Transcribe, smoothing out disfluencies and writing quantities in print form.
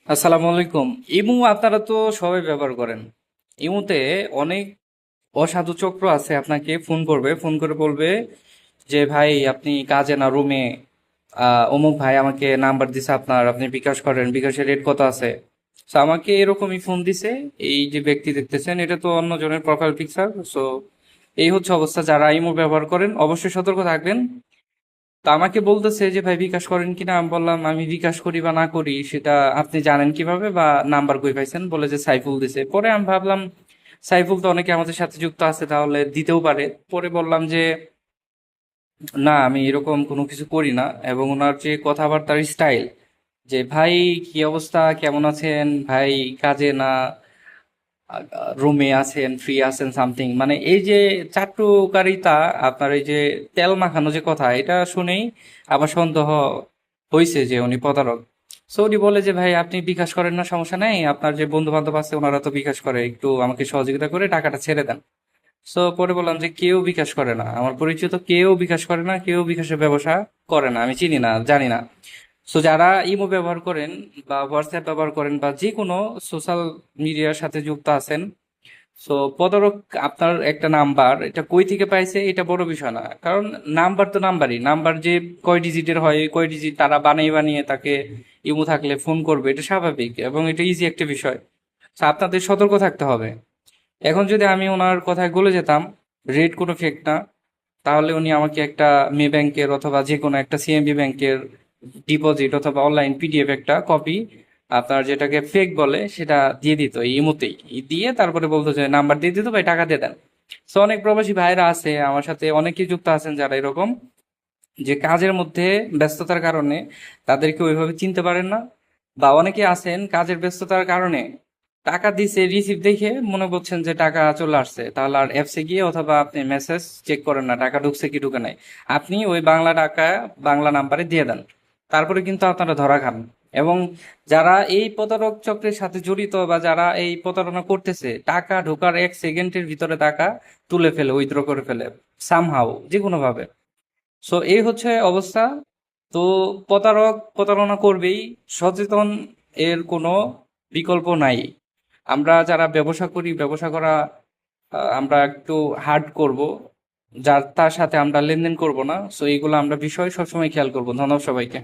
আসসালামু আলাইকুম। ইমু আপনারা তো সবাই ব্যবহার করেন। ইমুতে অনেক অসাধু চক্র আছে, আপনাকে ফোন করবে, ফোন করে বলবে যে ভাই আপনি কাজে না রুমে, অমুক ভাই আমাকে নাম্বার দিছে আপনার, আপনি বিকাশ করেন, বিকাশের রেট কত আছে। সো আমাকে এরকমই ফোন দিছে। এই যে ব্যক্তি দেখতেছেন এটা তো অন্য জনের প্রোফাইল পিকচার। সো এই হচ্ছে অবস্থা, যারা ইমু ব্যবহার করেন অবশ্যই সতর্ক থাকবেন। তা আমাকে বলতেছে যে ভাই বিকাশ করেন কিনা, আমি বললাম আমি বিকাশ করি বা না করি সেটা আপনি জানেন কিভাবে বা নাম্বার কই পাইছেন, বলে যে সাইফুল দিছে। পরে আমি ভাবলাম সাইফুল তো অনেকে আমাদের সাথে যুক্ত আছে, তাহলে দিতেও পারে। পরে বললাম যে না, আমি এরকম কোনো কিছু করি না। এবং ওনার যে কথাবার্তার স্টাইল, যে ভাই কি অবস্থা, কেমন আছেন ভাই, কাজে না রুমে আছেন, ফ্রি আছেন সামথিং, মানে এই যে চাটুকারিতা, আপনার এই যে তেল মাখানো যে কথা, এটা শুনেই আমার সন্দেহ হয়েছে যে উনি প্রতারক। সো উনি বলে যে ভাই আপনি বিকাশ করেন না, সমস্যা নেই, আপনার যে বন্ধু বান্ধব আছে ওনারা তো বিকাশ করে, একটু আমাকে সহযোগিতা করে টাকাটা ছেড়ে দেন। সো পরে বললাম যে কেউ বিকাশ করে না, আমার পরিচিত কেউ বিকাশ করে না, কেউ বিকাশের ব্যবসা করে না, আমি চিনি না, জানি না। সো যারা ইমো ব্যবহার করেন বা হোয়াটসঅ্যাপ ব্যবহার করেন বা যে কোনো সোশ্যাল মিডিয়ার সাথে যুক্ত আছেন, সো প্রতারক আপনার একটা নাম্বার এটা কই থেকে পাইছে এটা বড় বিষয় না, কারণ নাম্বার তো নাম্বারই, নাম্বার যে কয় ডিজিটের হয়, কয় ডিজিট তারা বানিয়ে বানিয়ে তাকে ইমো থাকলে ফোন করবে, এটা স্বাভাবিক এবং এটা ইজি একটা বিষয়। তো আপনাদের সতর্ক থাকতে হবে। এখন যদি আমি ওনার কথায় গলে যেতাম, রেট কোনো ফেক না, তাহলে উনি আমাকে একটা মে ব্যাংকের অথবা যে কোনো একটা সিএমবি ব্যাংকের ডিপোজিট অথবা অনলাইন পিডিএফ একটা কপি, আপনার যেটাকে ফেক বলে, সেটা দিয়ে দিত এই ইমোতেই। দিয়ে তারপরে বলতো যে নাম্বার দিয়ে দিত, ভাই টাকা দিয়ে দেন। তো অনেক প্রবাসী ভাইরা আছে আমার সাথে, অনেকেই যুক্ত আছেন যারা এরকম, যে কাজের মধ্যে ব্যস্ততার কারণে তাদেরকে ওইভাবে চিনতে পারেন না, বা অনেকে আছেন কাজের ব্যস্ততার কারণে টাকা দিছে রিসিভ দেখে মনে করছেন যে টাকা চলে আসছে, তাহলে আর অ্যাপসে গিয়ে অথবা আপনি মেসেজ চেক করেন না টাকা ঢুকছে কি ঢুকে নাই। আপনি ওই বাংলা টাকা বাংলা নাম্বারে দিয়ে দেন, তারপরে কিন্তু আপনারা ধরা খান। এবং যারা এই প্রতারক চক্রের সাথে জড়িত বা যারা এই প্রতারণা করতেছে, টাকা ঢোকার 1 সেকেন্ডের ভিতরে টাকা তুলে ফেলে, উইথড্র করে ফেলে সামহাও, যে কোনো ভাবে। সো এই হচ্ছে অবস্থা। তো প্রতারক প্রতারণা করবেই, সচেতন, এর কোনো বিকল্প নাই। আমরা যারা ব্যবসা করি, ব্যবসা করা আমরা একটু হার্ড করব, যার তার সাথে আমরা লেনদেন করব না। সো এইগুলো আমরা বিষয় সবসময় খেয়াল করব। ধন্যবাদ সবাইকে।